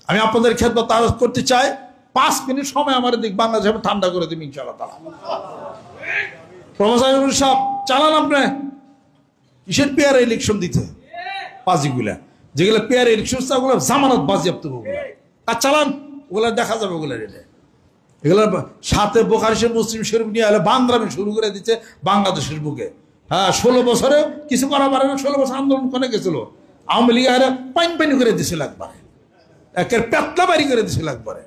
আমি আপনাদের খেদমত আরজ করতে চাই, 5 মিনিট সময় আমার দিক, বাংলাদেশ ঠান্ডা করে দিন ইনশাআল্লাহ তাআলা। প্রফেসর সাহেব চালান আপনি কিসের পেয়ার ইলেকশন দিতে, পাজিগুলা যেগুলো পেয়ার ইলেকশন ওগুলো জামানত বাজেয়াপ্ত ওগুলো আর চালান, ওগুলো দেখা যাবে ওগুলো রেটে। এগুলো সাথে বোখারি শরীফ মুসলিম শরীফ নিয়ে এলে বান্দ্রামি শুরু করে দিচ্ছে বাংলাদেশের বুকে। হ্যাঁ 16 বছরে কিছু করা পারে না, 16 বছর আন্দোলন করে গেছিল আওয়ামী লীগ, পানি করে দিছিল একবারে, একের পেতলা বাড়ি করে দিছিল একবারে।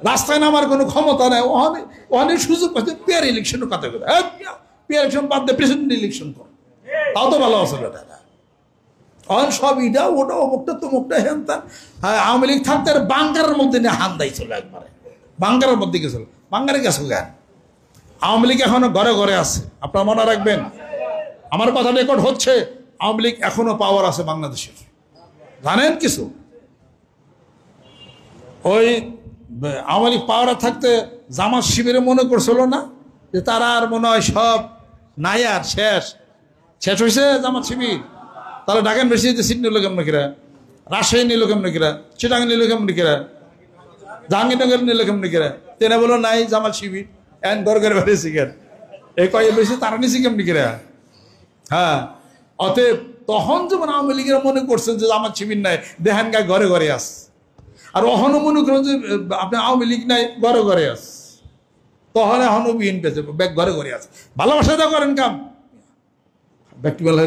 রাস্তায় নামার কোনো ক্ষমতা নেই, অনেক সুযোগ পাচ্ছে পেয়ার ইলেকশনের কথা করে। পেয়ার ইলেকশন বাদ দিয়ে প্রেসিডেন্ট ইলেকশন করে, তাও তো ভালো আছে বেটা। সব ইটা ওটা অমুকটা তমুকটা হেন তার। হ্যাঁ আওয়ামী লীগ থাকতে বাঙ্গারের মধ্যে নিয়ে হান দাইছিল একবারে, বাঙ্গারের মধ্যে গেছিল। বাঙ্গারে গেছো জ্ঞান, আওয়ামী লীগ এখনো ঘরে ঘরে আছে। আপনারা মনে রাখবেন, আমার কথা রেকর্ড হচ্ছে, আওয়ামী লীগ এখনো পাওয়ার আছে বাংলাদেশের। জানেন কিছু ওই আওয়ামী লীগ পাওয়ারে থাকতে জামাত শিবিরে মনে করছিল না যে তারা আর মনে হয় সব নাই, আর শেষ হয়েছে জামাত শিবির। তাহলে ঢাকান বেশি সিট নিল কেমন কিরা, রাজশাহী নিল কেমন কিরা, চিটাং নিল কেমন কিরা, জাহাঙ্গীরনগর নিল কেমন কিরা, তেনা বলো নাই জামাত শিবির এন ঘর ঘরে বেড়েছি কেন, এই কয়ে বেশি তারা নিছি কেমন কিরা। হ্যাঁ অতএব তখন যেমন আওয়ামী লীগেরা মনে করছেন যে জামাত শিবির নাই, দেহান গায়ে ঘরে ঘরে আস, আর অহনও মনে করেন যে আপনি আওয়ামী লীগ নাই ঘরে ঘরে আস, তখন এখনও বিহীন পেয়েছে ব্যাগ ঘরে ঘরে আছে। ভালোবাসা যা করেন কাম ব্যক্তি বলে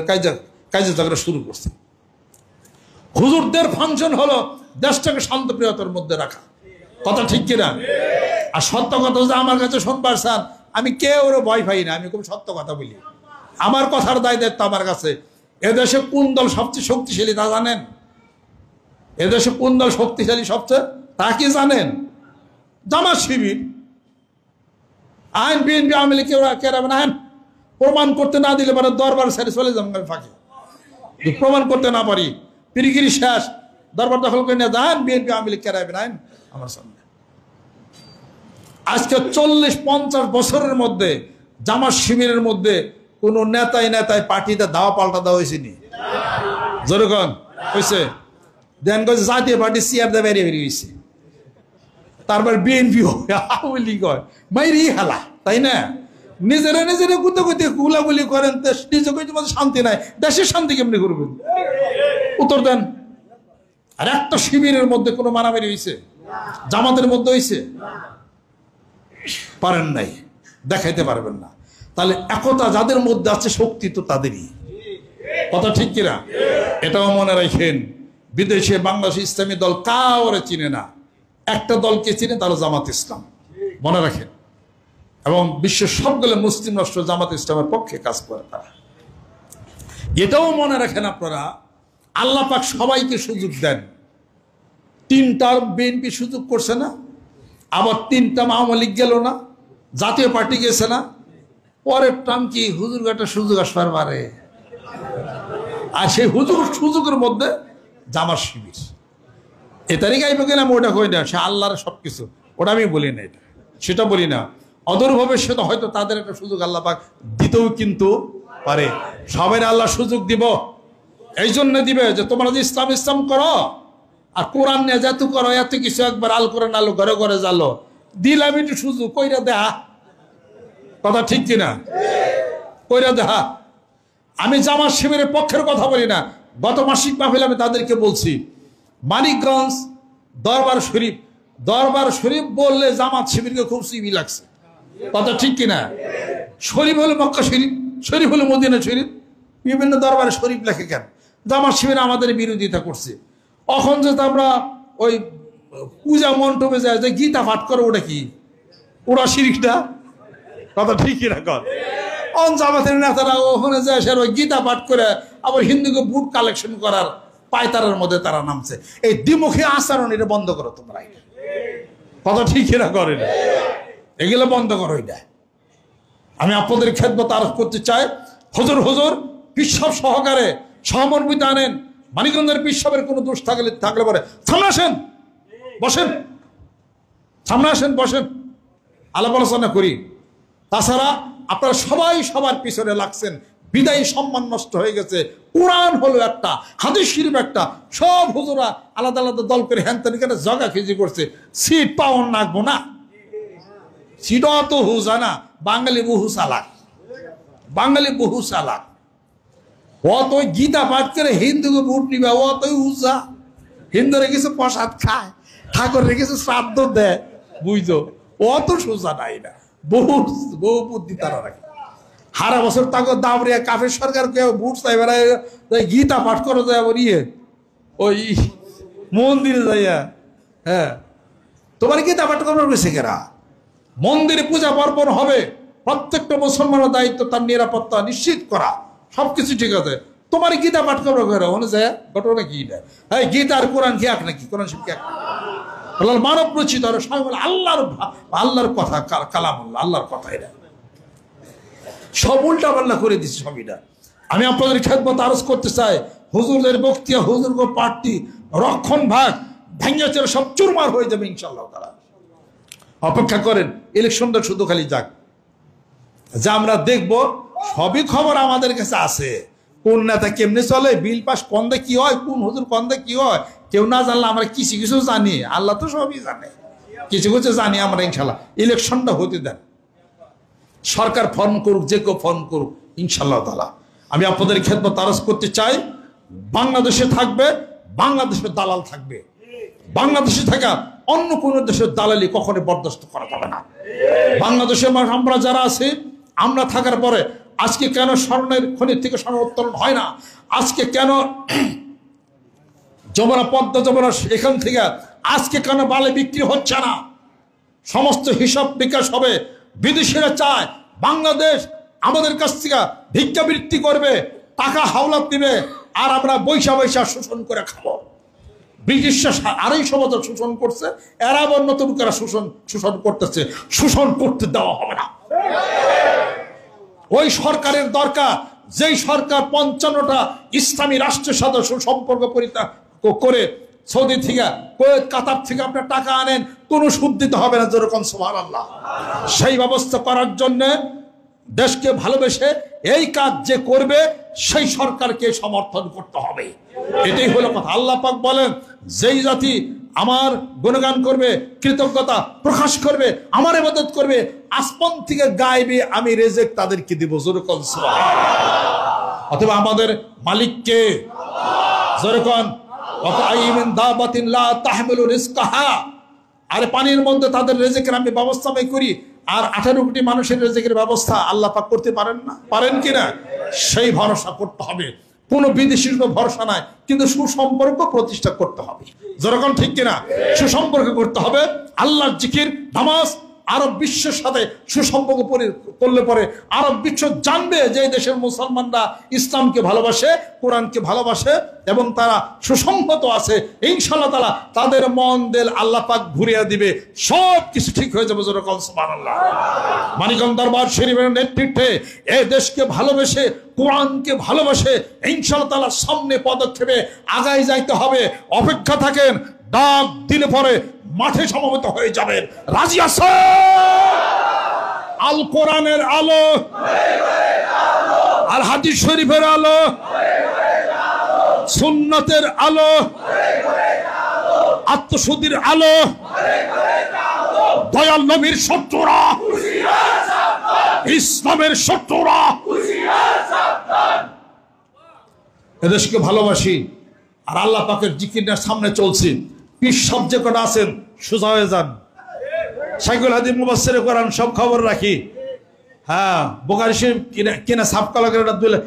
কাজে ঝগড়া শুরু করছে। হুজুরদের ফাংশন হলো দেশটাকে শান্তপ্রিয়তার মধ্যে রাখা, কথা ঠিক কিনা? আর সত্য কথা যে আমার কাছে শুনবার চান, আমি কেউ ওরা ভয় পাই না, আমি খুব সত্য কথা বলি। আমার কথার দায় দায়িত্ব আমার কাছে। এদেশে কোন দল সবচেয়ে শক্তিশালী তা জানেন? এদেশে কোন দল শক্তিশালী সবচেয়ে তা কি জানেন? জামাত শিবির। আইন বিএনপি আওয়ামী লীগ কেরাবেন, আইন প্রমাণ করতে না দিলে পরে দরবার ছেড়ে চলে যাবেন আমি ফাঁকে। প্রমাণ করতে না পারি পিরিগিরি শেষ, দরবার দখল করে নিয়ে যান, বিএনপি আওয়ামী লীগ কেরাবেন আইন আমার সামনে। আজকে 40-50 বছরের মধ্যে জামাত শিবিরের মধ্যে কোন নেতায় পার্টিতে দাওয়া পাল্টা দেওয়া হয়েছে নি? যেরকম হয়েছে দেন জাতীয় পার্টি চেয়ার দিয়ে বেরিয়ে হয়েছে, তারপর বিএনপি হয়, আওয়ামী লীগ হয়, মাইরি হালা, তাই না? নিজেরা গুতে গুলাগুলি করেন, নিজে শান্তি নাই, দেশের শান্তি কেমনি করবেন? উত্তর দেন। আর একটা শিবিরের মধ্যে কোনো মারামারি হয়েছে? জামাতের মধ্যে হয়েছে? পারেন নাই, দেখাইতে পারবেন না। তাহলে একতা যাদের মধ্যে আছে, শক্তি তো তাদেরই, কথা ঠিক কিনা? এটাও মনে রাখেন, বিদেশে বাংলাদেশ ইসলামী দল কাউরে চিনে না, একটা দলকে চিনে, তারা জামাত ইসলাম, মনে রাখেন। এবং বিশ্বের সবগুলো মুসলিম রাষ্ট্র জামাত ইসলামের পক্ষে কাজ করে তারা। এটাও মনে রাখেন আপনারা, আল্লাহ পাক সবাইকে সুযোগ দেন। 3টা বিএনপি সুযোগ করছে না, আবার 3টা আওয়ামী লীগ গেল না, জাতীয় পার্টি গেছে না, পরের টার্ম কি হুজুর একটা সুযোগ আসবার পারে। আর সেই সুযোগের মধ্যে জামাত শিবির এ তারিখ আইব কিনা আমি ওটা কই না, সে আল্লাহর সবকিছু, ওটা আমি বলি না, এটা সেটা বলি না। অদূর ভবিষ্যতে হয়তো তাদের একটা সুযোগ আল্লাহ পাক দিতেও কিন্তু পারে। সবাই আল্লাহ সুযোগ দিব, এই জন্য দিবে যে তোমরা যে ইসলাম করো আর কোরআন নিয়ে যেত করো, এত কিছু একবার আল কোরআন আলো ঘরে ঘরে জালো, দিলাম একটু সুযোগ, কইরা দেহা, কথা ঠিক কিনা? কইরা দেহা। আমি জামাত শিবিরের পক্ষের কথা বলি না, গত মাসিক মাহফিলে আমি তাদেরকে বলছি, মানিকগঞ্জ দরবার শরীফ বললে জামাত শিবিরকে খুব সিবি লাগছে, কথা ঠিক কিনা? শরীফ হলো মক্কা শরীফ, শরীফ হলো মদিনা শরীফ, বিভিন্ন দরবারে শরীফ লেখে কেন? জামাত শিবির আমাদের বিরোধিতা করছে। এখন যে আমরা ওই পূজা মণ্ডপে যায় যে গীতা পাঠ করে, ওটা কি? ওরা শিরিকটা, কথা ঠিক কিনা? কর জামাতের নেতারা ওখানে যায় সে ওই গীতা পাঠ করে আবার হিন্দুকে বুট কালেকশন করার পায়তারের মধ্যে তারা নামছে। এই দ্বিমুখী আচরণ এটা বন্ধ করো তোমরা, কথা ঠিক কিনা? করে না, এগুলো বন্ধ করো। এটা আমি আপনাদের খেদমত আরোপ করতে চাই। হুজুর পিসব সহকারে সহমর্মিত আনেন। মানিকগঞ্জের পিসবের কোনো দোষ থাকলে পরে সামনে আসেন, বসেন, সামনে আসেন, বসেন, আলাপ আলোচনা করি। তাছাড়া আপনারা সবাই সবার পিছনে লাগছেন, বিদায়ী সম্মান নষ্ট হয়ে গেছে। কোরআন হলো একটা, হাদিস শরীফ একটা, সব হুজুরা আলাদা আলাদা দল করে হ্যান এখানে জগা খিজি করছে। সিট পাওয়ার নাকবো না, সিট অত হুজা না। বাঙালি বহু চালাক, বাঙালি বহু চালাক। অত গীতা পাঠ করে হিন্দুকে ভোট নিবে, অতই হুজা। হিন্দুরা কিছু প্রসাদ খায়, ঠাকুরের কিছু শ্রাদ্ধ দেয়, বুঝছো? অত সোজা নাই না, বহু বহু বুদ্ধি তারা রাখে। সারা বছর তাকে দাবরিয়া কাফের সরকার ভোট চাই বেড়ায়, গীতা পাঠ করে যায় ইয়ে ওই মন্দিরে যাইয়া। হ্যাঁ, তোমার গীতা পাঠ করবার বেশি কেরা? মন্দিরে পূজা পার্বণ হবে, প্রত্যেকটা মুসলমানের দায়িত্ব তার নিরাপত্তা নিশ্চিত করা, সবকিছু ঠিক আছে। তোমার গীতা পাঠ করবো করে ওখানে যায় ঘটনা কি না? হ্যাঁ, গীতা আর কোরআন কি এক নাকি? কোরআন শিব কি এক? আল্লাহর মানব রচিত আল্লাহর আল্লাহর কথা, কালামুল্লাহ, আল্লাহর কথা। এটা সব উল্টা পাল্লা করে দিচ্ছে সবইটা। আমি আপনাদের খেদমত আরজ করতে চাই, হুজুরদের বক্তিয়া, হুজুর পার্টি রক্ষণ ভাগ ভেঙে চলে সব চুরমার হয়ে যাবে ইনশাআল্লাহ তাআলা। অপেক্ষা করেন, ইলেকশনটা শুধু খালি যাক, যা আমরা দেখব সবই খবর আমাদের কাছে আছে। কোন নেতা কেমনে চলে, বিল পাস কন্দে কি হয়, কোন হুজুর কন্দে কি হয়, কেউ না জানলে আমরা কিছু কিছু জানি। আল্লাহ তো সবই জানে, কিছু কিছু জানি আমরা ইনশাল্লাহ। ইলেকশনটা হতে দেন, সরকার ফোন করুক, যে কেউ ফোন করুক ইনশাল্লাহ তাআলা। আমি আপনাদের খেদমত আরজ করতে চাই, বাংলাদেশে থাকবে, বাংলাদেশের দালাল থাকবে। বাংলাদেশে থাকা অন্য কোন দেশের দালালি কখনো বরদাস্ত করা যাবে না। বাংলাদেশে আমরা যারা আছি, আমরা থাকার পরে আজকে কেন স্বর্ণের খনির থেকে স্বর্ণ উত্তোলন হয় না? আজকে কেন যমুনা, পদ্মা যমুনা এখান থেকে আজকে কেন বালি বিক্রি হচ্ছে না? সমস্ত হিসাব বিকাশ হবে। বিদেশিরা চায় বাংলাদেশ আমাদের কাছ থেকে ভিক্ষাবৃত্তি করবে, টাকা হাওলাত দিবে, আর আমরা বৈশা বৈশা শোষণ করে খাবো। ব্রিটিশরা 250 বছর শোষণ করছে, এরা আবার নতুন করে শোষণ করতেছে। শোষণ করতে দেওয়া হবে না। ওই সরকারের দরকার, যেই সরকার 55টা ইসলামী রাষ্ট্রের সাথে সুসম্পর্ক করে সৌদি থেকে, কুয়েত, কাতার থেকে আপনার টাকা আনেন, কোনো সুদ দিতে হবে না, যেরকম সুবহানাল্লাহ। সেই ব্যবস্থা করার জন্য দেশকে ভালোবেসে এই কাজ যে করবে সেই সরকারকে সমর্থন করতে হবে। এটাই হলো কথা। আল্লাহ পাক বলেন, যেই জাতি আমার গুণগান করবে, কৃতজ্ঞতা প্রকাশ করবে, আমার ইবাদত করবে, আসমান থেকে গাইবে, আমি রিজিক তাদেরকে দিব, যেরকম সুবহানাল্লাহ। অথবা আমাদের মালিককে, যেরকম ওয়াকাইমিন দাবাতিন লা তাহমিলু রিজকাহা, আর পানির মধ্যে তাদের রিজিকের আমি ব্যবস্থা করি। আর 18 কোটি মানুষের রিজিকের ব্যবস্থা আল্লাহ পাক করতে পারেন না? পারেন কিনা? সেই ভরসা করতে হবে। কোনো বিদেশির উপর ভরসা নাই, কিন্তু সুসম্পর্ক প্রতিষ্ঠা করতে হবে, যেরকম ঠিক কিনা? সুসম্পর্ক করতে হবে। আল্লাহর জিকির, নামাজ, আরব বিশ্বের সাথে সুসম্পর্ক করলে পরে আরব বিশ্ব জানবে যে দেশের মুসলমানরা ইসলামকে ভালোবাসে, কোরআনকে ভালোবাসে এবং তারা সুসংহত আছে। ইনশাআল্লাহ তাআলা তাদের মন দিল আল্লাহ পাক ঘুরিয়ে দিবে, সব কিছু ঠিক হয়ে যাবে, যেরকম সুবহানাল্লাহ। মানিকগঞ্জ দরবার শরীফের নেতৃত্বে এই দেশকে ভালোবেসে, কোরআনকে ভালোবাসে ইনশাআল্লাহ তাআলা সামনে পদক্ষেপে আগায় যাইতে হবে। অপেক্ষা থাকেন, ডাক দিলে পরে মাঠে সমবেত হয়ে যাবেন। রাজি আছে? আল কোরআনের আলো, আল হাদিস শরীফের আলো, সুন্নাতের আলো, আত্মশুদ্ধির আলো, দয়াল নবীর শত্রুরা, ইসলামের শত্রুরা, এদেশকে ভালোবাসি আর আল্লাহ পাকের জিকিরের সামনে চলছি। পিস সব যে কটা আছেন সোজা হয়ে যান। শাইখুল হাদিস মুফাসসিরে কোরআন সব খবর রাখি। হ্যাঁ, বুখারী শরীফ কিনা সাফ কালা করে দিলে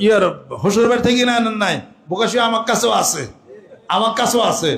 ইয়ার হুজুর বাড়ি থেকে কিনা আনেন নাই, বুখারী আমার কাছেও আছে, আমার কাছেও আছে।